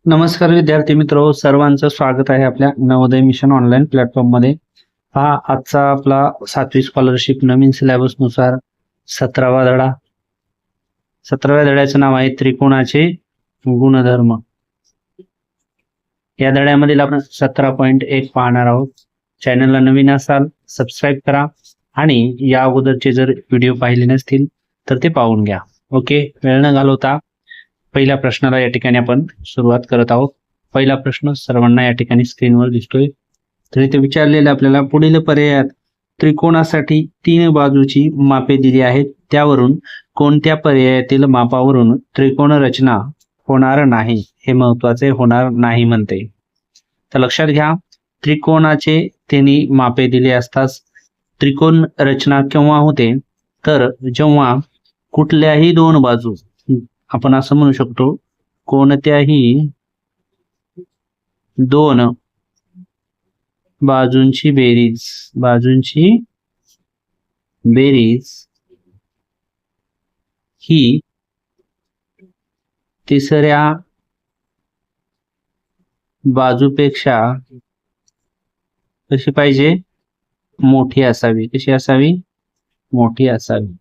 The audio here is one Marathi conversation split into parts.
नमस्कार विद्यार्थी मित्र, सर्वांचं स्वागत आहे आपल्या नवोदय मिशन ऑनलाईन प्लॅटफॉर्म मध्ये। हा आजचा आपला 7वी स्कॉलरशिप नवीन सिलेबस नुसार 17वा धडा। 17व्या धड्याचं नाव आहे त्रिकोणाचे गुणधर्म। या धड्यामध्ये आपण 17.1 पाहणार आहोत। चॅनलला नवीन असाल सबस्क्राईब करा आणि या अगोदरचे जर व्हिडिओ पाहिले नसतील तर ते पाहून घ्या। ओके, वेळ न घालवता पहिल्या प्रश्नाला या ठिकाणी आपण सुरुवात करत आहोत। पहिला प्रश्न सर्वांना या ठिकाणी स्क्रीनवर दिसतोय। तर इथे विचारलेले आपल्याला पुढील पर्यायात त्रिकोणासाठी 3 बाजूची मापे दिली आहेत, त्यावरून कोणत्या पर्यायातील मापावरून त्रिकोण रचना होणार नाही, हे महत्त्वाचे होणार नाही म्हणते। तर लक्षात घ्या, त्रिकोणाचे त्यांनी मापे दिले असतात। त्रिकोण रचना केव्हा होते, तर जेव्हा कुठल्याही दोन बाजू, आपण असं म्हणू शकतो, कोणत्याही दोन बाजूंची बेरीज ही तिसऱ्या बाजूपेक्षा कशी पाहिजे, मोठी असावी। कशी असावी, मोठी असावी।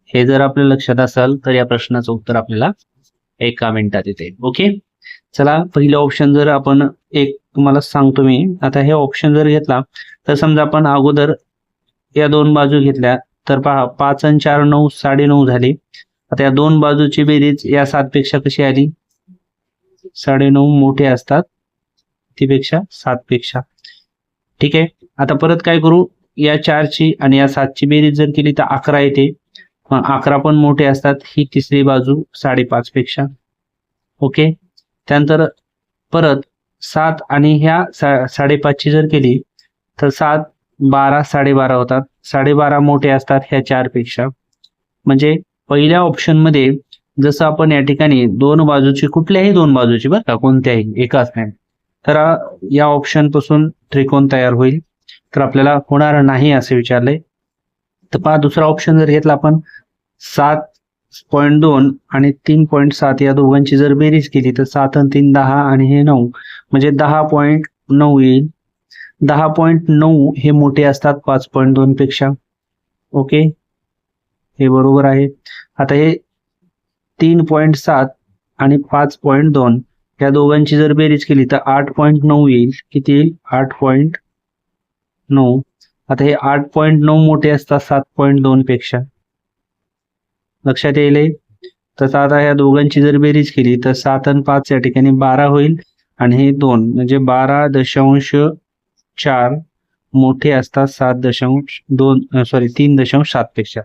हे जर आपल्या लक्षात असेल तर या प्रश्नाचं उत्तर आपल्याला 1 मिनिटात येते। ओके, चला पहिलं ऑप्शन जर आपण एक तुम्हाला सांगतो मी। आता हे ऑप्शन जर घेतला तर समजा आपण अगोदर या दोन बाजू घेतल्या तर पहा 5 आणि 4 9 9.5 झाली। आता या दोन बाजूची बेरीज या 7 पेक्षा कशी आली, 9.5 मोठे असतात ती पेक्षा 7 पेक्षा। ठीक आहे, आता परत काय करू, या 4 ची आणि या 7 ची बेरीज जर केली तर 11 येते। 11 पण मोठे असतात, ही तिसरी बाजू 5.5 पेक्षा। ओके, त्यानंतर परत 7 आणि ह्या 5.5 ची जर केली तर 7 12 12.5 होतात। 12.5 मोठे असतात ह्या 4 पेक्षा। म्हणजे पहिल्या ऑप्शन मध्ये जसं आपण या ठिकाणी दोन बाजूची, कुठल्याही दोन बाजूची बरं का, कोणत्याही एकाच नाही, तर या ऑप्शन पासून त्रिकोण तयार होईल। तर आपल्याला होणार नाही असे विचारले। तर पहा दुसरा ऑप्शन जर घेतला आपण 7.2 आणि 3.7 या दोघांची जर बेरीज केली तर 7 आणि 3 10 आणि हे 9, म्हणजे 10.9 येईल। 10.9 हे मोठे असतात 5.2 पेक्षा। ओके, हे बरोबर आहे। आता हे 3.7 आणि 5.2 या दोघांची जर बेरीज केली तर 8.9 येईल। किती येईल, 8.9। आता हे 8.9 मोठे असतात 7.2 पेक्षा, लक्षात येईल। तर आता या दोघांची जर बेरीज केली तर 7 आणि 5 या ठिकाणी 12 होईल आणि हे 2 म्हणजे 12.4 मोठे असतात 3.7 पेक्षा।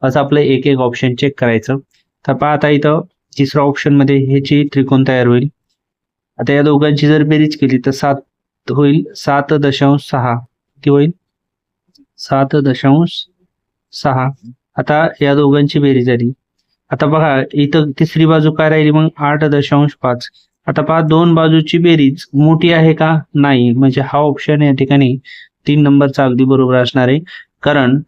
असं आपलं एक एक ऑप्शन चेक करायचं। तर पहा आता इथं तिसऱ्या ऑप्शन मध्ये ह्याची त्रिकोण तयार होईल। आता या दोघांची जर बेरीज केली तर 7 होईल, 7.6 किती होईल, 7.6। आता या दोघांची बेरीज झाली। आता बघा इथं तिसरी बाजू काय राहिली मग, 8.5। आता पहा दोन बाजूची बेरीज मोठी आहे का, नाही, म्हणजे हा ऑप्शन या ठिकाणी 3 नंबरचा अगदी बरोबर असणार आहे। कारण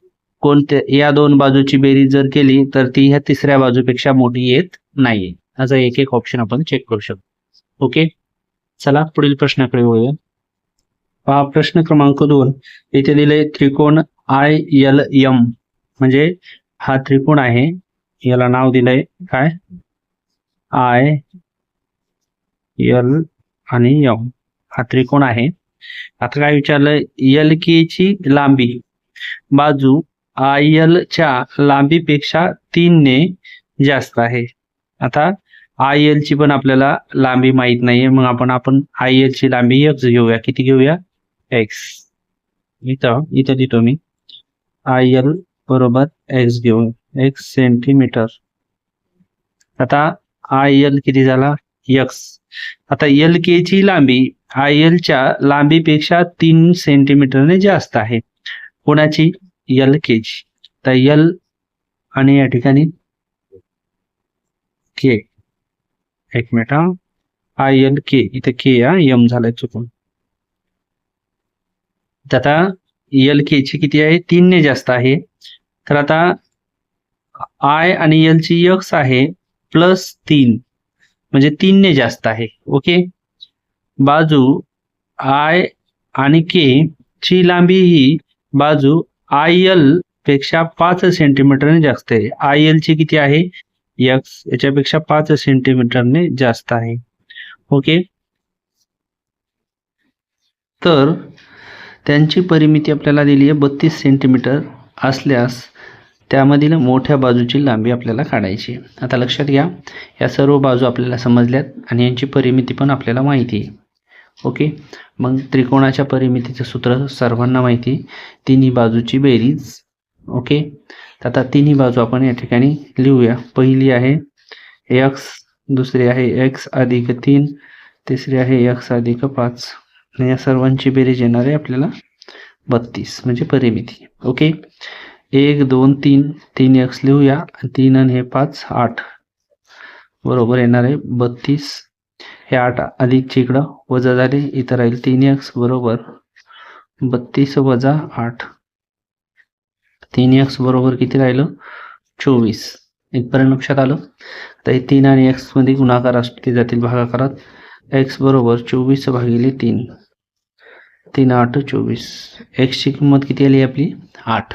कोणत्या या दोन बाजूची बेरीज जर केली तर ती ह्या तिसऱ्या बाजूपेक्षा मोठी येत नाहीये। असा एक एक ऑप्शन आपण चेक करू शकतो। ओके, चला पुढील प्रश्नाकडे वळूया। पहा प्रश्न क्रमांक 2, इथे दिले त्रिकोण ILM, म्हणजे हा त्रिकोण आहे, याला नाव दिलंय काय, IL आणि M हा त्रिकोण आहे। आता काय विचारलंय, LK ची लांबी बाजू IL च्या लांबीपेक्षा 3 ने जास्त आहे। आता IL ची पण आपल्याला लांबी माहित नाहीये, मग आपण IL ची लांबी x घेऊया। किती घेऊया, x। इथं देतो मी IL बरोबर x घेऊ, x सेंटीमीटर। आता IL किती झाला, x। आता LK ची लांबी IL च्या लांबीपेक्षा 3 सेंटीमीटरने जास्त आहे। कोणाची, LK ची। तर L आणि या ठिकाणी K, एक मिनिट, ILK इथे K M झालाय चुकून। आता LK ची किती आहे, 3 ने जास्त आहे। तर आता I आणि L ची x आहे +3, म्हणजे 3 ने जास्त आहे. ओके. बाजू आय आणि के ची लांबी ही बाजू IL पेक्षा 5 सेंटीमीटरने जास्त आहे. IL ची किती आहे? x याच्यापेक्षा 5 सेंटीमीटरने जास्त आहे. ओके. तर त्यांची परिमिती आपल्याला दिली आहे 32 सेंटीमीटर असल्यास त्यामधील मोठ्या बाजूची लांबी आपल्याला काढायची. आता लक्षात घ्या, या सर्व बाजू आपल्याला समजल्यात आणि यांची परिमिती पण आपल्याला माहिती आहे. ओके. मग त्रिकोणाच्या परिमितीचं सूत्र सर्वांना माहिती, तिन्ही बाजूची बेरीज. ओके. तर आता तिन्ही बाजू आपण या ठिकाणी लिहूया. पहिली आहे x, दुसरी आहे x अधिक 3, तिसरी आहे x अधिक 5. या सर्वांची बेरीज येणार आहे आपल्याला 32 म्हणजे परिमिती. ओके. 1 2 3 3x लिहूया, 3 आणि हे 5 8 बरोबर येणार आहे 32. हे 8 अधिकचे इकडं वजा झाले, इथं राहील 3x बरोबर 32 वजा 8. 3x बरोबर किती राहिलं? 24. इथपर्यंत लक्षात आलं. तर हे 3 आणि x मध्ये गुणाकार असते जातील भागाकारात. x बरोबर 24 भागिले 3, 3 8 24. x ची किंमत किती आली आपली? 8.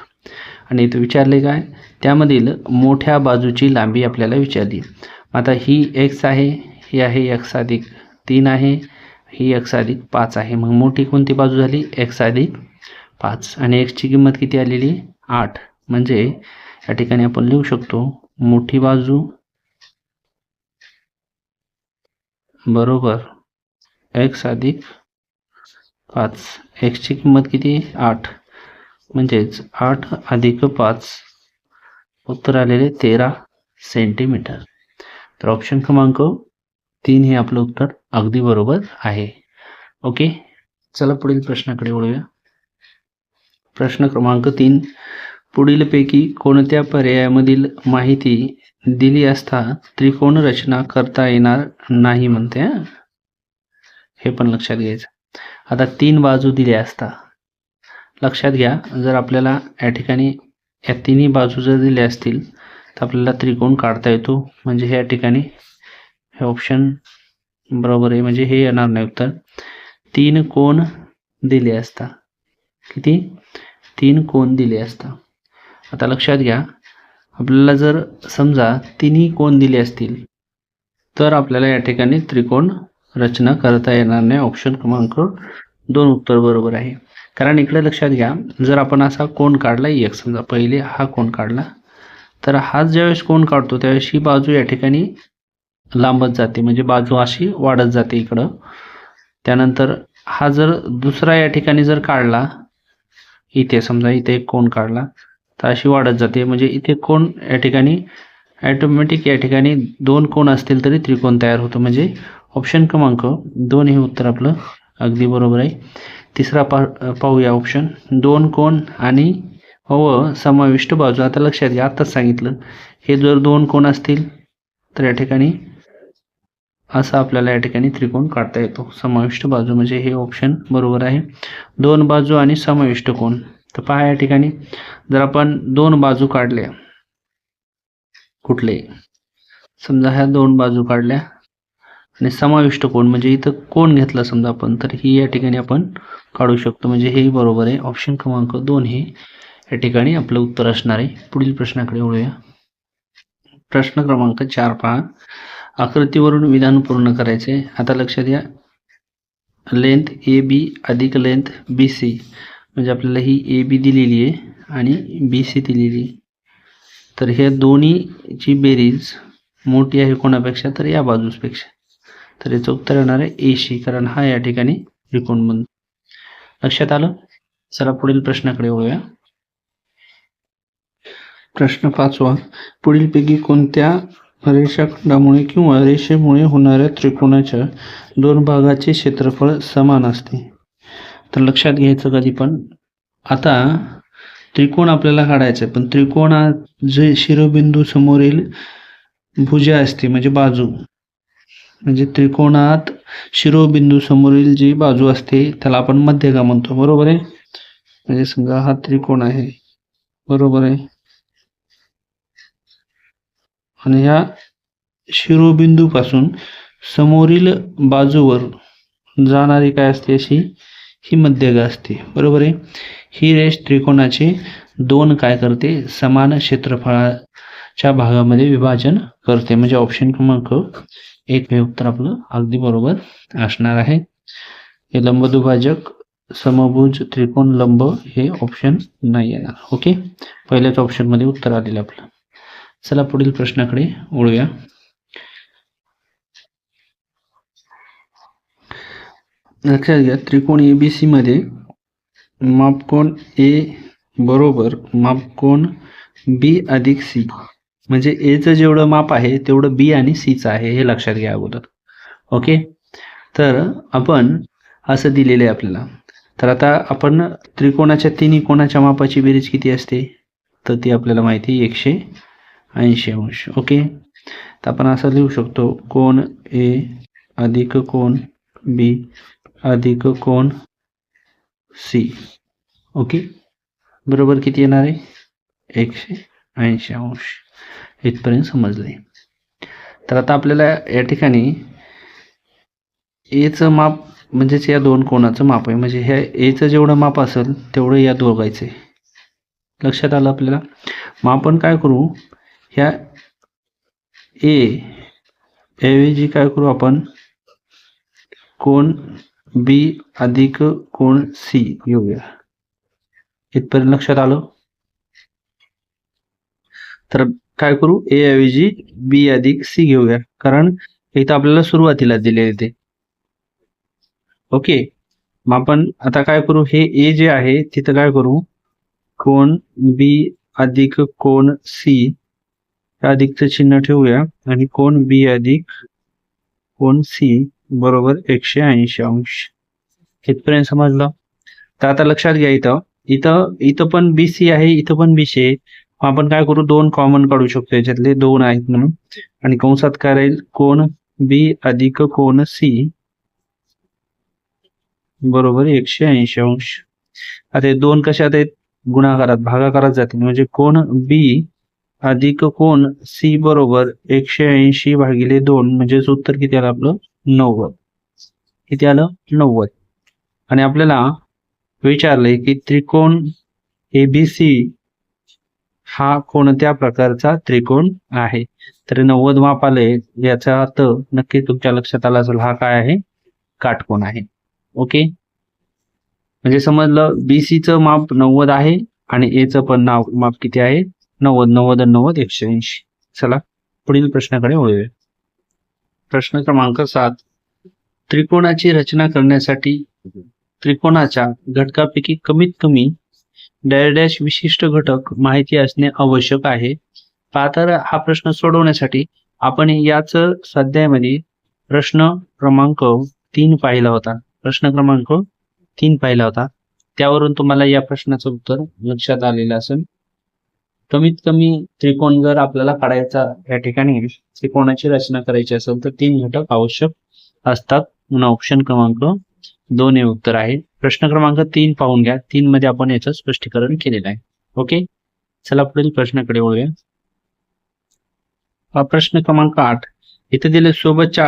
आणि इथं विचारले काय? त्यामधील मोठ्या बाजूची लांबी आपल्याला विचारली. आता ही x आहे, ही आहे x अधिक 3 आहे, ही x अधिक 5 आहे. मग मोठी कोणती बाजू झाली? x अधिक 5. आणि x ची किंमत किती आलेली? 8. म्हणजे या ठिकाणी आपण लिहू शकतो मोठी बाजू बरोबर x अधिक 5. x ची किंमत किती? 8. म्हणजेच 8 अधिक 5 उत्तर आलेले 13 सेंटीमीटर. तर ऑप्शन क्रमांक 3 हे आपलं उत्तर अगदी बरोबर आहे. ओके. चला पुढील प्रश्नाकडे वळूया. प्रश्न क्रमांक 3, पुढीलपैकी कोणत्या पर्यायामधील माहिती दिली असता त्रिकोण रचना करता येणार नाही म्हणते. हे पण लक्षात घ्यायचं. आता 3 बाजू दिल्या असता, लक्षात घ्या, जर आपल्याला या ठिकाणी या तिन्ही बाजू जर दिल्या असतील तर आपल्याला त्रिकोण काढता येतो. म्हणजे या ठिकाणी हे ऑप्शन बरोबर आहे, म्हणजे हे येणार नाही उत्तर. 3 कोण दिले असता. किती? 3 कोण दिले असता. आता लक्षात घ्या, आपल्याला जर समजा तिन्ही कोण दिले असतील तर आपल्याला या ठिकाणी त्रिकोण रचना करता येणार नाही. ऑप्शन क्रमांक 2 उत्तर बरोबर आहे. कारण इकडे लक्षात घ्या, जर आपण असा कोण काढला एक, समजा पहिले हा कोण काढला, तर हा ज्यावेळेस कोण काढतो त्यावेळेस ही बाजू या ठिकाणी लांबत जाते, म्हणजे बाजू अशी वाढत जाते इकडं. त्यानंतर हा जर दुसरा या ठिकाणी जर काढला, इथे समजा इथे एक कोण काढला तर अशी वाढत जाते, म्हणजे इथे कोण या ठिकाणी ऑटोमॅटिक या ठिकाणी 2 कोण असतील तरी त्रिकोण तयार होतो. म्हणजे ऑप्शन क्रमांक 2 हे उत्तर आपलं अगदी बरोबर आहे. तिसरा पाहूया ऑप्शन, 2 कोण आणि व समाविष्ट बाजू. आता लक्षात घ्या, आताच सांगितलं, हे जर 2 कोण असतील तर या ठिकाणी असं आपल्याला या ठिकाणी त्रिकोण काढता येतो. समाविष्ट बाजू म्हणजे हे ऑप्शन बरोबर आहे. 2 बाजू आणि समाविष्ट कोण. तर पहा या ठिकाणी जर आपण 2 बाजू काढल्या, कुठले समजा ह्या 2 बाजू काढल्या आणि समाविष्ट कोण म्हणजे इथं कोण घेतला समजा आपण, तर ही या ठिकाणी आपण काढू शकतो. म्हणजे हेही बरोबर आहे. ऑप्शन क्रमांक 2 हे या ठिकाणी आपलं उत्तर असणार आहे. पुढील प्रश्नाकडे वळूया. प्रश्न क्रमांक 4 पहा, आकृतीवरून विधान पूर्ण करायचे. आता लक्षात घ्या, लेंथ AB अधिक लेंथ BC, म्हणजे आपल्याला ही AB दिलेली आहे आणि BC दिलेली आहे. तर ह्या दोन्हीची बेरीज मोठी आहे कोणापेक्षा, तर या बाजूपेक्षा. तर याचं उत्तर येणार आहे AC, कारण हा या ठिकाणी त्रिकोण बनतो. लक्षात आलं. चला पुढील प्रश्नाकडे वळूया. प्रश्न 5वा, पुढीलपैकी कोणत्या रेषाखंडामुळे किंवा रेषेमुळे होणाऱ्या त्रिकोणाच्या 2 भागाचे क्षेत्रफळ समान असते. तर लक्षात घ्यायचं कधी पण, आता त्रिकोण आपल्याला काढायचं आहे, पण त्रिकोणात जे शिरोबिंदू समोरील भुजा असते म्हणजे बाजू, म्हणजे त्रिकोणात शिरोबिंदू समोरील जी बाजू असते त्याला आपण मध्यगा म्हणतो. बरोबर आहे. म्हणजे समजा हा त्रिकोण आहे, बरोबर आहे, आणि ह्या शिरोबिंदू पासून समोरील बाजूवर जाणारी काय असते अशी ही मध्यगा असते, बरोबर आहे. ही रेष त्रिकोणाचे दोन काय करते, समान क्षेत्रफळाच्या भागामध्ये विभाजन करते. म्हणजे ऑप्शन क्रमांक 1 हे उत्तर आपलं अगदी बरोबर असणार आहे. हे लंबदुभाजक, समभुज, त्रिकोण, लंब हे ऑप्शन नाही येणार. ओके, पहिल्याच ऑप्शन मध्ये उत्तर आलेलं आपलं. चला पुढील प्रश्नाकडे वळूया. लक्षात घ्या, त्रिकोण एबीसी मध्ये मापकोन ए बरोबर मापकोन बी अधिक सी, म्हणजे एचं जेवढं माप आहे तेवढं बी आणि सीचं आहे, हे लक्षात घ्या अगोदर. ओके, तर आपण असं दिलेलं आहे आपल्याला. तर आता आपण त्रिकोणाच्या तिन्ही कोणाच्या मापाची बेरीज किती असते, तर ती आपल्याला माहिती 180 अंश. ओके, तर आपण असं लिहू शकतो, कोन ए अधिक कोन बी अधिक कोन सी. ओके, बरोबर किती येणार आहे, 180 अंश. इथपर्यंत समजले. तर आता आपल्याला या ठिकाणी एचं माप म्हणजेच या दोन कोणाचं माप आहे, म्हणजे ह्या एचं जेवढं माप असेल तेवढं या दोघांचे. लक्षात आलं आपल्याला. मग आपण काय करू, ह्या ए ऐवजी काय करू आपण, कोन बी अधिक कोन सी घेऊया. इथपर्यंत लक्षात आलं. तर काय करू, ए ऐवजी बी अधिक सी घेऊया, कारण इथं आपल्याला सुरुवातीला दिलेले ते. ओके, मग आपण आता काय करू, हे ए जे आहे तिथं काय करू, कोन बी अधिक कोन सी अधिकचं चिन्ह ठेवूया आणि कोन बी अधिक कोन सी बरोबर 180 अंश. इथपर्यंत समजलं. तर आता लक्षात घ्या, इथं इथं इथं पण बीसी आहे, इथं पण बीसी आहे. आपण काय करू, दोन कॉमन काढू शकतो, याच्यातले दोन आहेत म्हणून, आणि कंसात काय राहील, कोन बी अधिक कोन सी बरोबर 180 अंश. आता हे दोन कशात आहेत, गुणाकारात, भागाकारात जातील, म्हणजे कोन बी अधिक कोन सी बरोबर 180 भागिले 2, म्हणजे उत्तर किती आलं आपलं, 90. किती आलं, 90. आणि आपल्याला विचारलंय की त्रिकोण एबीसी हा कोणत्या प्रकारचा त्रिकोण आहे. तर 90 माप आलंय, याचा अर्थ नक्की तुमच्या लक्षात आला असेल, हा काय आहे, काटकोन आहे. ओके, म्हणजे समजलं, बीसीचं माप 90 आहे आणि एचं पण माप किती आहे, 90. 90 आणि 90 180. चला पुढील प्रश्नाकडे वळूया. प्रश्न क्रमांक 7. त्रिकोणाची रचना करण्यासाठी त्रिकोणाच्या घटकापैकी कमीत कमी डॅश विशिष्ट घटक माहिती असणे आवश्यक आहे. तर हा प्रश्न सोडवण्यासाठी आपण याच स्वाध्यायामध्ये प्रश्न क्रमांक 3 पाहिला होता. प्रश्न क्रमांक 3 पाहिला होता, त्यावरून तुम्हाला या प्रश्नाचं उत्तर लक्षात आलेलं असेल. कमीत कमी त्रिकोण जर आपल्याला काढायचा, या ठिकाणी त्रिकोणाची रचना करायची असेल तर 3 घटक आवश्यक असतात, म्हणून ऑप्शन क्रमांक 2 हे उत्तर आहे. प्रश्न क्रमांक 3 पाहून घ्या, 3 मध्ये आपण याचं स्पष्टीकरण केलेलं आहे. ओके, चला पुढील प्रश्नाकडे वळूया. प्रश्न क्रमांक 8. इथे दिले सोबतच्या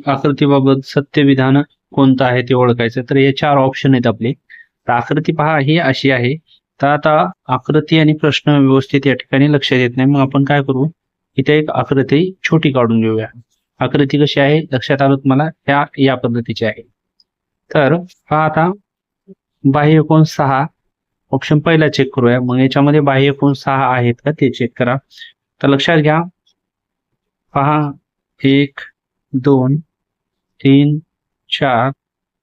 आकृतीबाबत सत्य विधान कोणतं आहे ते ओळखायचं. तर हे 4 ऑप्शन आहेत आपले. तर आकृती पहा, ही अशी आहे. तर आता आकृती आणि प्रश्न व्यवस्थित या ठिकाणी लक्षात येत नाही, मग आपण काय करू, इथे एक आकृती छोटी काढून घेऊया. आकृती कशी आहे लक्षात आलं तुम्हाला, या पद्धतीची आहे. तर हा आता बाह्य कोन 6, ऑप्शन पहिला चेक करूया. मग याच्यामध्ये बाह्य कोन 6 आहेत का ते चेक करा. तर लक्षात घ्या, पहा, 1 2 3 4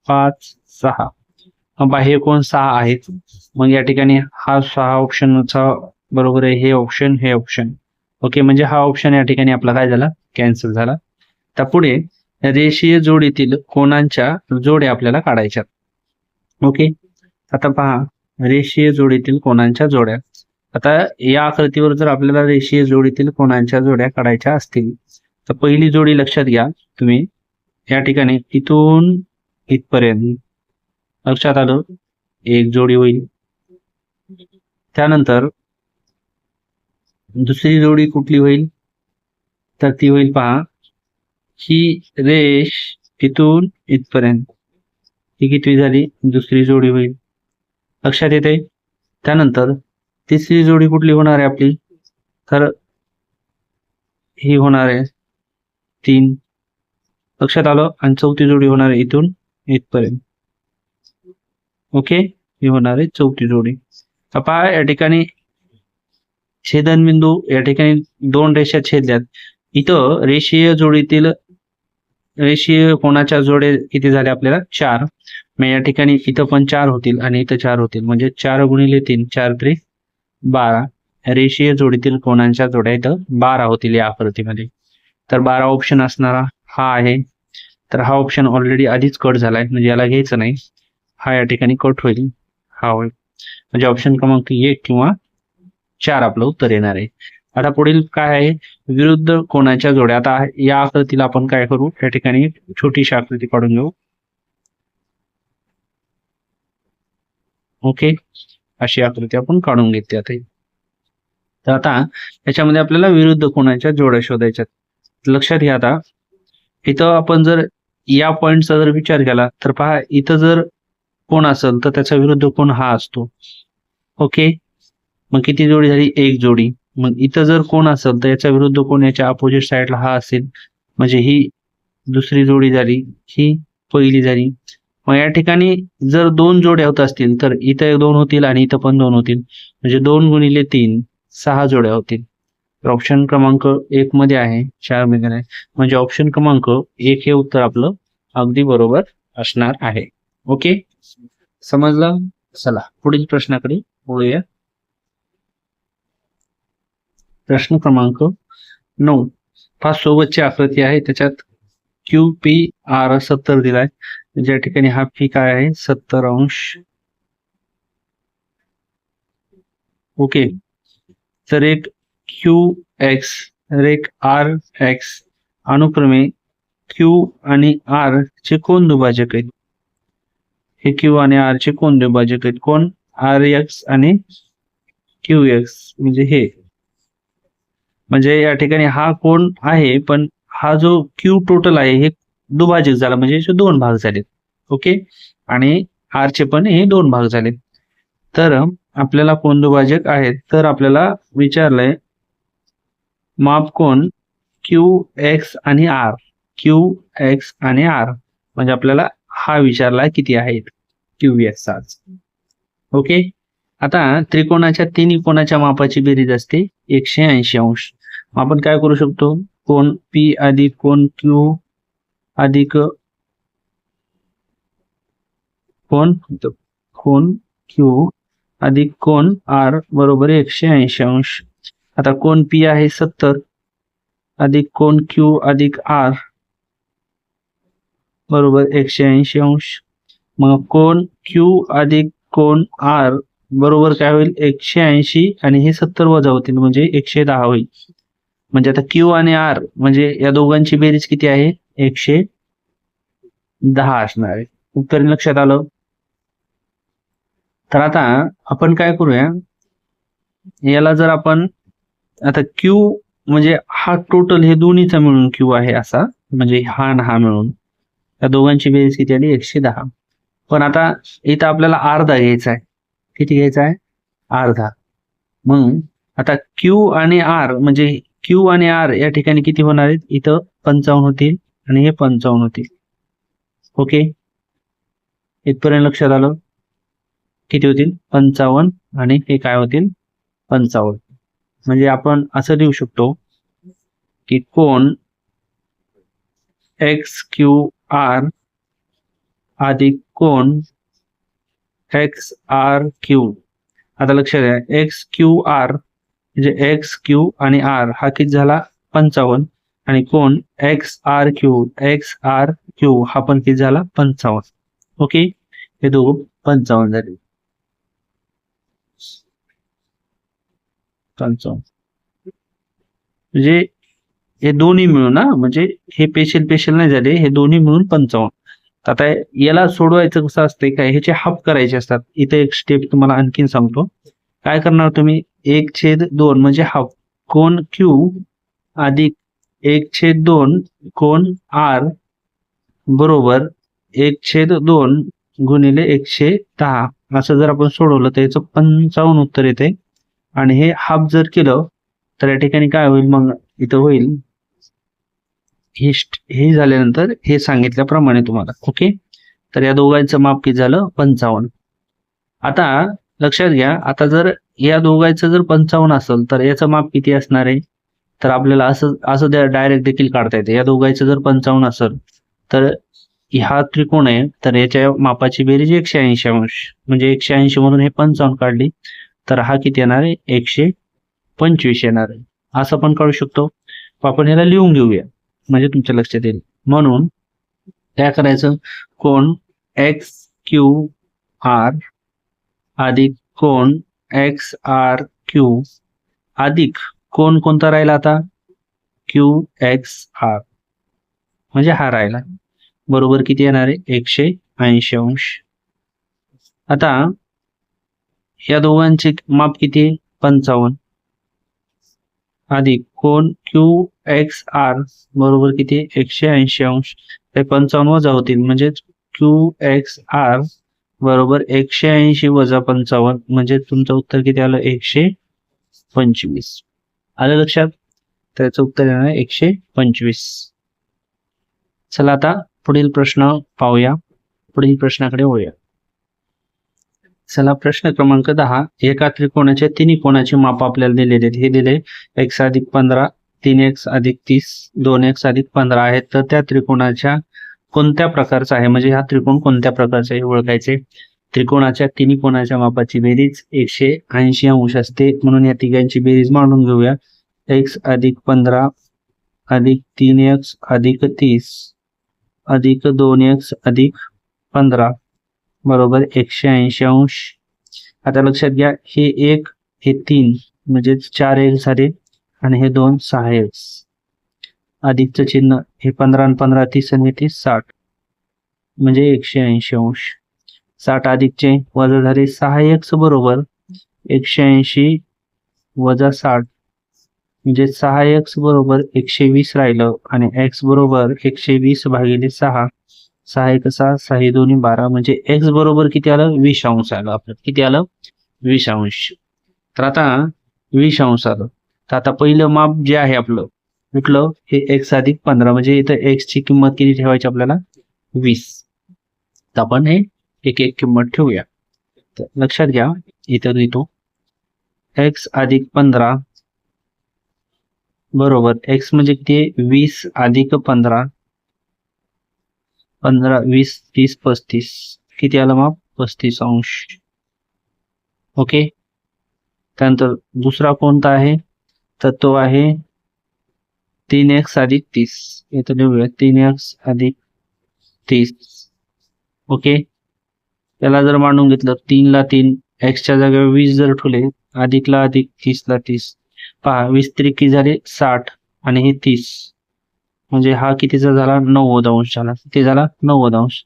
5 6 बाह्य कोन 6 आहेत. मग या ठिकाणी हा 6 ऑप्शनचा बरोबर आहे, हे ऑप्शन, हे ऑप्शन. ओके, म्हणजे हा ऑप्शन या ठिकाणी आपला काय झाला, कॅन्सल झाला. तर पुढे रेषीय जोडीतील कोणांच्या जोड्या आपल्याला काढायच्या. ओके, आता पहा, रेषीय जोडीतील कोणांच्या जोड्या. आता या आकृतीवर जर आपल्याला रेषीय जोडीतील कोणांच्या जोड्या काढायच्या असतील तर पहिली जोडी लक्षात घ्या तुम्ही, या ठिकाणी इथून इथपर्यंत लक्षात आलं, एक जोडी होईल. त्यानंतर दुसरी जोडी कुठली होईल, तर ती होईल पहा ही रेष इथून इथपर्यंत ही किती झाली, दुसरी जोडी होईल, लक्षात येते. त्यानंतर तिसरी जोडी कुठली होणार आहे आपली, तर ही होणार आहे 3, लक्षात आलं. आणि चौथी जोडी होणार आहे इथून इथपर्यंत. ओके, ही होणार आहे चौथी जोडी. पहा या ठिकाणी छेदनबिंदू, या ठिकाणी 2 रेषा छेदल्यात. इथं रेषीय कोणाच्या जोड्या किती झाल्या आपल्याला, 4. मग या ठिकाणी इथं पण 4 होतील आणि इथं 4 होतील, म्हणजे 4 गुणिले 3 4 त्रिक 12. रेषीय जोडीतील कोणांच्या जोड्या इथं 12 होतील या आकृतीमध्ये. तर 12 ऑप्शन असणारा हा आहे. तर हा ऑप्शन ऑलरेडी आधीच कट झालाय, म्हणजे याला घ्यायचं नाही, हा या ठिकाणी कट होईल, हा होईल. म्हणजे ऑप्शन क्रमांक 1 किंवा 4 आपलं उत्तर येणार आहे. आता पुढील काय आहे, विरुद्ध कोणाच्या जोड्या. आता या आकृतीला आपण काय करू, या ठिकाणी छोटीशी आकृती काढून घेऊ. ओके, अशी आकृती आपण काढून घेते आता. तर आता याच्यामध्ये आपल्याला विरुद्ध कोणाच्या जोड्या शोधायच्यात. लक्षात घ्या, आता इथं आपण जर या पॉइंटचा जर विचार केला तर पहा, इथं जर कोण असेल तर त्याचा विरुद्ध कोण हा असतो. ओके, मग किती जोडी झाली, 1 जोडी. मग इथं जर कोण असेल तर याच्या विरुद्ध कोण याच्या अपोजिट साईडला हा असेल, म्हणजे ही दुसरी जोडी झाली, ही पहिली झाली. मग या ठिकाणी जर 2 जोड्या होत असतील तर इथं 2 होतील आणि इथं पण 2 होतील, म्हणजे 2 गुणिले 3 6 जोड्या होतील. तर ऑप्शन क्रमांक 1 मध्ये आहे, 4 मध्ये नाही, म्हणजे ऑप्शन क्रमांक 1 हे उत्तर आपलं अगदी बरोबर असणार आहे. ओके, समजलं. चला पुढील प्रश्नाकडे बोलूया. प्रश्न क्रमांक 9. हा सोबतची आकृती आहे, त्याच्यात QPR 70 दिलाय, ज्या ठिकाणी हा पी काय आहे, 70 अंश. ओके, तर एक QX तर एक RX अनुक्रमे Q आणि R चे कोण दुभाजक आहेत. हे Q आणि R चे कोण दुभाजक आहेत, कोण, RX आणि QX, म्हणजे हे, म्हणजे या ठिकाणी हा कोण आहे, पण हा जो Q टोटल आहे हे दुभाजक झाला, म्हणजे 2 भाग झालेत. ओके, आणि R चे पण हे 2 भाग झालेत. तर आपल्याला कोण दुभाजक आहेत, तर आपल्याला विचारलंय माप कोण QX आणि R, QX आणि R, म्हणजे आपल्याला हा विचारला किती आहेत QX. ओके, आता त्रिकोणाच्या तिन्ही कोणाच्या मापाची बेरीज असते 180 अंश. आपण काय करू शकतो, कोण P अधिक कोण Q अधिक कोण Q अधिक कोण R बरोबर 180 अंश. आता कोण P आहे 70 अधिक कोण Q अधिक R बरोबर 180 अंश. मग कोण Q अधिक कोण R बरोबर काय होईल, 180 आणि हे 70 वजा होतील, म्हणजे 110 होईल. म्हणजे आता Q आणि R म्हणजे या दोघांची बेरीज किती आहे, 110 असणार आहे. उत्तर लक्षात आलं. तर आता आपण काय करूया, याला जर आपण आता Q म्हणजे हा टोटल हे दोन्हीचा मिळून Q आहे असा, म्हणजे हा आणि हा मिळून या दोघांची बेरीज किती आली, 110. पण आता इथं आपल्याला अर्धा घ्यायचा आहे. किती घ्यायचा आहे, अर्धा. मग आता Q आणि R म्हणजे Q आणि R या ठिकाणी किती होणार आहेत, इथं 55 होतील आणि हे 55 होतील. ओके, इथपर्यंत लक्षात आलं. किती होतील, 55 आणि हे काय होतील, 55. म्हणजे आपण असं लिहू शकतो की कोण XQR अधिक कोण XRQ. आता लक्षात घ्या, XQR म्हणजे XQ आणि R हा किती झाला, 55, आणि कोण XRQ हा पण किती झाला, 55. ओके, हे दोघं 55 झाले. 55 म्हणजे हे दोन्ही मिळून ना, म्हणजे हे पेशल नाही झाले, हे दोन्ही मिळून 55. आता याला सोडवायचं कसं असतंय, काय ह्याचे हाफ करायचे असतात. इथे एक स्टेप तुम्हाला आणखीन सांगतो. काय करणार तुम्ही, 1/2 म्हणजे हाफ. कोण Q अधिक 1/2 कोण R बरोबर 1/2 गुणिले 110 असं जर आपण सोडवलं तर याचं 55 उत्तर येते. आणि हे हाफ जर केलं तर या ठिकाणी काय होईल मग इथं होईल हे झाल्यानंतर हे सांगितल्याप्रमाणे तुम्हाला. ओके, तर या दोघांचं माप किती झालं 55. आता लक्षात घ्या, आता जर या दोघांचं जर 55 असेल तर याचं माप किती असणार आहे, तर आपल्याला असं डायरेक्ट देखील काढता येते. या दोघांचं जर 55 असेल तर हा त्रिकोण आहे, तर याच्या मापाची बेरीज 180 अंश, म्हणजे 180 मधून हे 55 काढली तर हा किती येणार आहे 125 येणार आहे. असं पण काढू शकतो. आपण ह्याला लिहून घेऊया म्हणजे तुमच्या लक्षात येईल. म्हणून काय करायचं, कोण एक्स क्यू आर अधिक कोण एक्स आर क्यू अधिक कोण कोणता राहिला आता क्यू एक्स आर, म्हणजे हा राहिला, बरोबर किती येणार आहे 180 अंश. आता या दोघांचे माप किती 55 अधिक कोण क्यू एक्स आर बरोबर किती 180 अंश. ते 55 वजा होतील म्हणजे क्यू एक्स आर बरोबर 180 वजा 55 म्हणजे तुमचं उत्तर किती आलं 125. आलं लक्षात, त्याचं उत्तर येणार 125. चला आता पुढील प्रश्न पाहूया, पुढील प्रश्नाकडे वळूया. चला प्रश्न क्रमांक 10. एका त्रिकोणाच्या तिन्ही कोणाचे माप आपल्याला दिलेले आहेत. हे दिले x अधिक 15, 3x अधिक 30, 2x अधिक 15 आहेत. तर त्या त्रिकोणाच्या कोणत्या प्रकारचा आहे, म्हणजे हा त्रिकोण कोणत्या प्रकारचा आहे ओळखायचे. त्रिकोणाच्या तिन्ही कोणाच्या मापाची बेरीज 180 अंश असते, म्हणून या तिघांची बेरीज मांडून घेऊया. x अधिक 15 अधिक 3x अधिक 30 अधिक 2x अधिक 15 बरोबर 180 अंश. आता लक्षात घ्या, हे 1 हे 3 म्हणजे 4x झाले आणि हे 2 6x, अधिकचं चिन्ह हे 15 आणि 15 30 आणि 30 60 म्हणजे 180 अंश. 60 अधिकचे वजा झाले 6x बरोबर 180 वजा 60 म्हणजे 6x बरोबर 120 राहिलं आणि x बरोबर 120 भागिले 6, 6 1 6, 6 2 12 म्हणजे x बरोबर किती आलं 20 अंश आलं. आपलं किती आलं 20 अंश. तर आता 20 अंश आलं, तर आता पहिलं माप जे आहे आपलं कुठलं, हे x अधिक 15 म्हणजे इथं x ची किंमत किती ठेवायची आपल्याला 20. तर आपण हे एक एक किंमत ठेवूया. तर लक्षात घ्या, इथं लिहितो x अधिक 15 बरोबर x म्हणजे किती 20 अधिक 15, 15 20 30 35 किती आलं माप 35 अंश. ओके, त्यानंतर दुसरा कोणता आहे, तर तो आहे 3x अधिक 30. इथं लिहूया 3x अधिक 30. ओके, त्याला जर मांडून घेतलं 3 ला 3, x च्या जागेवर 20 जर ठेवले, अधिकला अधिक 30 ला 30, पहा 20 त्रिकी झाले 60 आणि हे 30 म्हणजे हा कितीचा झाला 90 अंश झाला. किती झाला 90 अंश.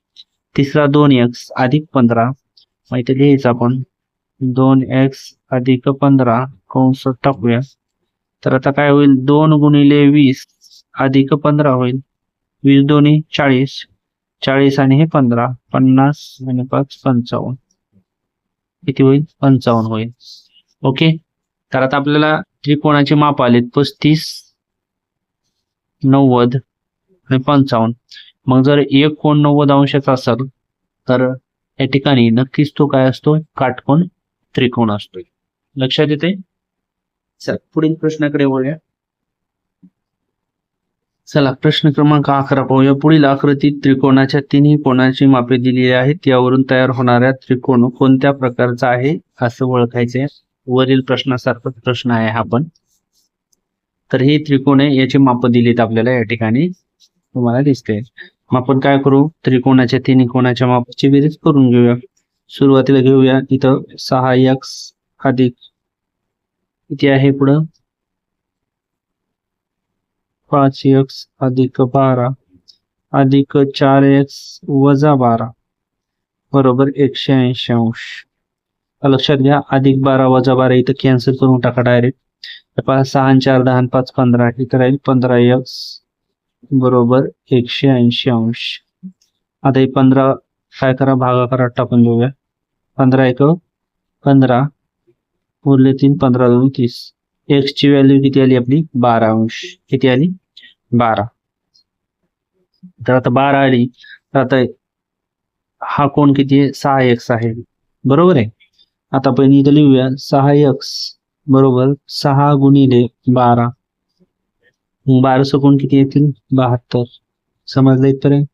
तिसरा 2x अधिक 15, माहिती लिहायचं आपण 2x अधिक 15 कंस टाकूया. तर आता काय होईल 2 गुणिले 20 अधिक 15 होईल, 20 दोन्ही 40, 40 आणि हे 15 50 आणि 5 55 किती होईल 55 होईल. ओके, तर आता आपल्याला त्रिकोणाचे माप आले 35 90 आणि 55. मग जर एक कोण 90 अंशाचा असेल तर या ठिकाणी नक्कीच तो काय असतो काटकोन त्रिकोण असतो. लक्षात येते. चला पुढील प्रश्नाकडे वळूया. चला प्रश्न क्रमांक 11 पाहूया. पुढील आकृतीत त्रिकोणाच्या तिन्ही कोणाची मापे दिलेली आहेत, यावरून तयार होणाऱ्या त्रिकोण कोणत्या प्रकारचा आहे असं ओळखायचे. वरील प्रश्नासारखाच प्रश्न आहे हा पण. तर हे त्रिकोण आहे, याची माप दिलीत आपल्याला या ठिकाणी तुम्हाला दिसते. मग आपण काय करू, त्रिकोणाच्या तिन्ही कोणाच्या मापाची बेरीज करून घेऊया. सुरुवातीला घेऊया इथं 6x अधिक किती आहे पुढं 5x अधिक 12 अधिक 4x वजा 12 बरोबर 180 अंश. लक्षात घ्या, अधिक 12 वजा 12 इथं कॅन्सल करून टाका डायरेक्ट. तर 6 आणि 4 10 आणि 5 15 इथं राहील 15x बरोबर 180 अंश. आता हे 15 काय करा भागाकारात टाकून देऊया. 15 एक 15 उरले 3 15 2 30. x ची व्हॅल्यू किती आली आपली 12 अंश. किती आली 12. तर आता 12 आली तर आता हा कोण किती आहे 6x आहे बरोबर आहे. आता आपण इथं लिहूया 6x बरोबर 6 गुणिले 12. 12 कोण किती येतील 72. समजलं इथपर्यंत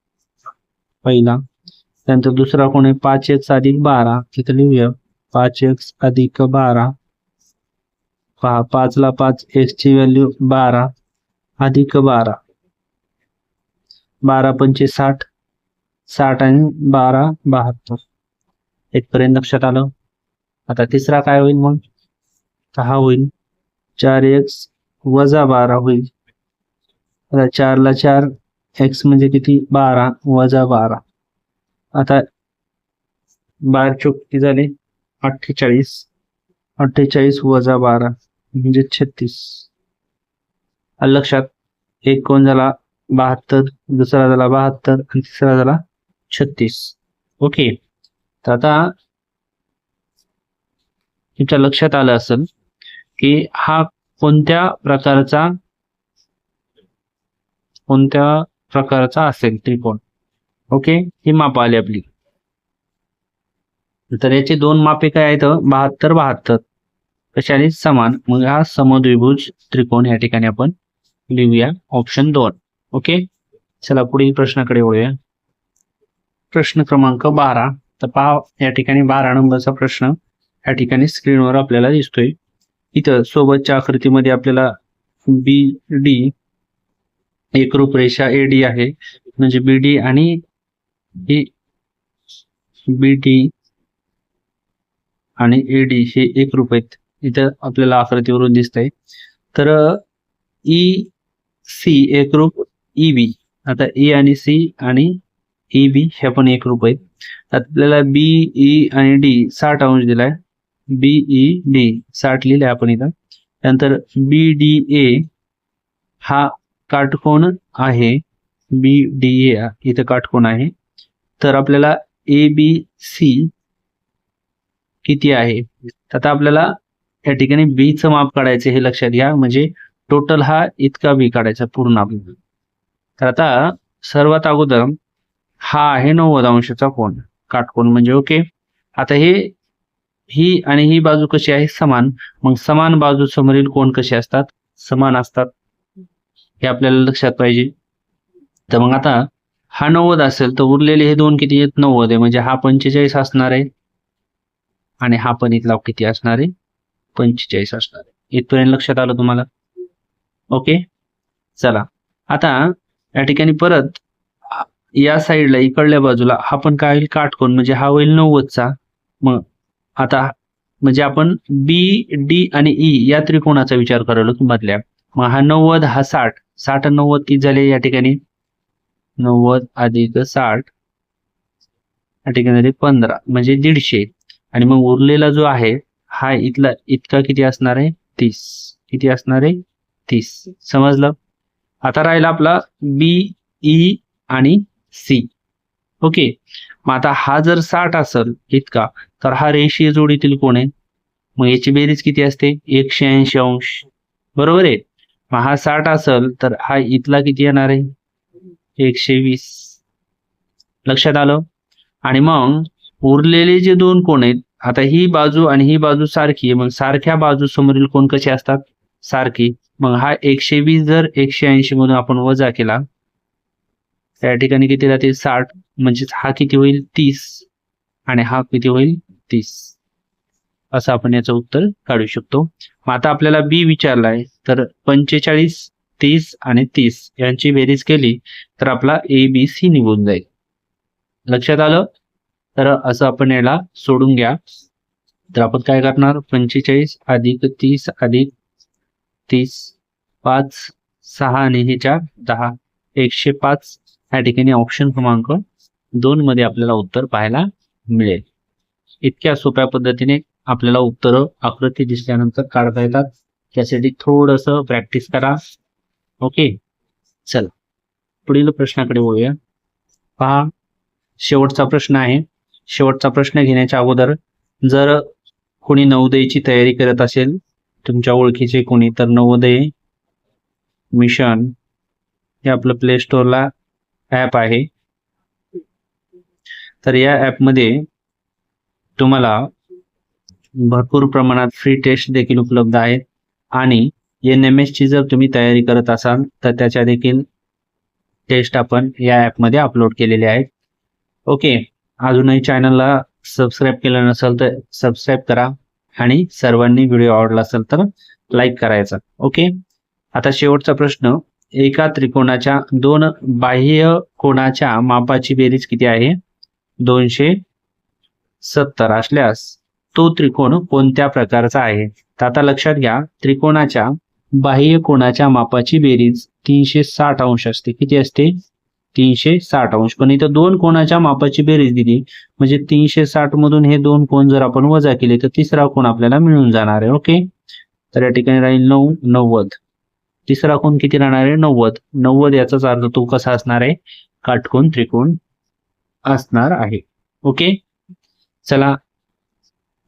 पहिला. त्यानंतर दुसरा कोण आहे 5x अधिक 12. तिथं लिहूया 5x अधिक 12. पहा 5 ला 5 x ची व्हॅल्यू 12 अधिक 12. 12 पंचे 60. 60 आणि 12 72. इथपर्यंत लक्षात आलं. आता तिसरा काय होईल मग हा होईल 4x वजा 12 होईल. आता 4 ला 4 x म्हणजे किती 12 वजा 12. आता 12 चोक किती झाले 48. 48 वजा 12 म्हणजे 36. लक्षात एक कोण झाला 72, दुसरा झाला 72 आणि तिसरा झाला 36. ओके. तर आता तुमच्या लक्षात आलं असेल की हा कोणत्या प्रकारचा असेल त्रिकोण. ओके. ही माप आली आपली. तर याचे दोन मापे काय आहेत 72 72 कशाने समान. मग हा समद्विभुज त्रिकोण या ठिकाणी आपण लिहूया ऑप्शन 2. ओके. चला पुढील प्रश्नाकडे वळूया. प्रश्न क्रमांक 12. तर पहा या ठिकाणी 12 नंबरचा प्रश्न या ठिकाणी स्क्रीनवर आपल्याला दिसतोय. इथं सोबतच्या आकृतीमध्ये आपल्याला BD एकरूप रेषा AD आहे. म्हणजे BD आणि BD आणि AD हे एकरूप आहेत. इथं आपल्याला आकृतीवरून दिसतंय. तर EC एकरूप EB. आता E आणि C आणि EB हे पण एकरूप आहेत. आपल्याला BE आणि D 60 अंश दिलाय. BED 60 लिहिलंय आपण इथं. त्यानंतर BDA हा काटकोन आहे. BDA इथं काटकोन आहे. तर आपल्याला ABC किती आहे. आता आपल्याला या ठिकाणी B चं माप काढायचं हे लक्षात घ्या. म्हणजे टोटल हा इतका B काढायचा पूर्ण आपल्याला. तर आता सर्वात अगोदर हा आहे 90 अंशाचा कोन काटकोन म्हणजे ओके. आता ही आणि ही बाजू कशी आहे समान. मग समान बाजू समोरील कोण कसे असतात समान असतात हे आपल्याला लक्षात पाहिजे. तर मग आता हा 90 असेल तर उरलेले हे दोन किती आहेत 90 आहे. म्हणजे हा 45 असणार आहे आणि हा पण इथला किती असणार आहे 45 असणार आहे. इथपर्यंत लक्षात आलं तुम्हाला. ओके. चला आता या ठिकाणी परत या साईडला इकडल्या बाजूला हा पण काय होईल काटकोन म्हणजे हा होईल 90चा. मग आता म्हणजे आपण BD आणि E या त्रिकोणाचा विचार करायला मधल्या. मग हा 90 हा 60 60 आणि 90 किती झाले या ठिकाणी 90 अधिक 60 या ठिकाणी 15 म्हणजे 150. आणि मग उरलेला जो आहे हा इतका किती असणार आहे 30. किती असणार आहे 30. समजलं. आता राहिला आपला BE आणि C. ओके. मग आता हा जर 60 असेल इतका तर हा रेषीय जोडीतील कोण आहे. मग याची बेरीज किती असते 180 अंश बरोबर आहे. मग हा 60 असेल तर हा इथला किती येणार आहे 120. लक्षात आलं. आणि मग उरलेले जे दोन कोण आहेत आता ही बाजू आणि ही बाजू सारखी आहे. मग सारख्या बाजू समोरील कोण कसे असतात सारखी. मग हा 120 जर 180 मधून आपण वजा केला त्या ठिकाणी किती राहते 60. म्हणजे हा किती होईल 30 आणि हा किती होईल 30. असं आपण याचं उत्तर काढू शकतो. मग आता आपल्याला B विचारलाय तर 45 30 आणि 30 यांची बेरीज केली तर आपला ABC निघून जाईल. लक्षात आलं. तर असं आपण याला सोडून घ्या. तर आपण काय करणार 45 अधिक 30 अधिक 30 5 6 आणि हे 4 10 105 या ठिकाणी ऑप्शन क्रमांक 2 मध्ये आपल्याला उत्तर पाहायला मिळेल. इतक्या सोप्या पद्धतीने आपल्याला उत्तर आकृती दिसल्यानंतर काढता येतात. त्यासाठी थोडंसं प्रॅक्टिस करा. ओके, चला पुढील प्रश्नाकडे वळूया. पहा, शेवटचा प्रश्न आहे. शेवटचा प्रश्न घेण्याच्या अगोदर जर कोणी नवोदयची तयारी करत असेल तुमच्या ओळखीचे कोणी, तर नवोदय मिशन हे आपलं प्ले स्टोअरला ॲप आहे. तर या ॲपमध्ये तुम्हाला भरपूर प्रमाणात फ्री टेस्ट देखील उपलब्ध आहेत आणि NMS ची जर तुम्ही तयारी करत असाल तर त्याच्या देखील टेस्ट आपण या ॲपमध्ये अपलोड केलेले आहेत. ओके, अजूनही चॅनलला सबस्क्राईब केलं नसेल तर सबस्क्राईब करा आणि सर्वांनी व्हिडिओ आवडला असेल तर लाईक करायचा. ओके, आता शेवटचा प्रश्न. एका त्रिकोणाच्या दोन बाह्य कोणाच्या मापाची बेरीज किती आहे? 270 असल्यास तो त्रिकोण कोणत्या प्रकारचा आहे? तर आता लक्षात घ्या, त्रिकोणाच्या बाह्य कोणाच्या मापाची बेरीज 360 अंश असते. किती असते? 360 अंश. पण इथं दोन कोणाच्या मापाची बेरीज दिली म्हणजे 360 मधून हे दोन कोण जर आपण वजा केले तर तिसरा कोण आपल्याला मिळून जाणार आहे. ओके, तर या ठिकाणी राहील 9, 90. तिसरा कोण किती राहणार आहे? 90. 90 याचाच अर्थ तो कसा असणार आहे? काटकोन त्रिकोण असणार आहे. ओके, चला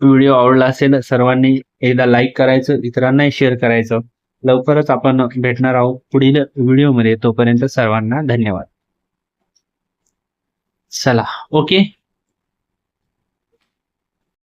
व्हिडिओ आवडला असेल सर्वांनी एकदा लाईक करायचं, इतरांनाही शेअर करायचं. लवकरच आपण भेटणार आहोत पुढील व्हिडिओमध्ये. तोपर्यंत सर्वांना धन्यवाद. चला, ओके.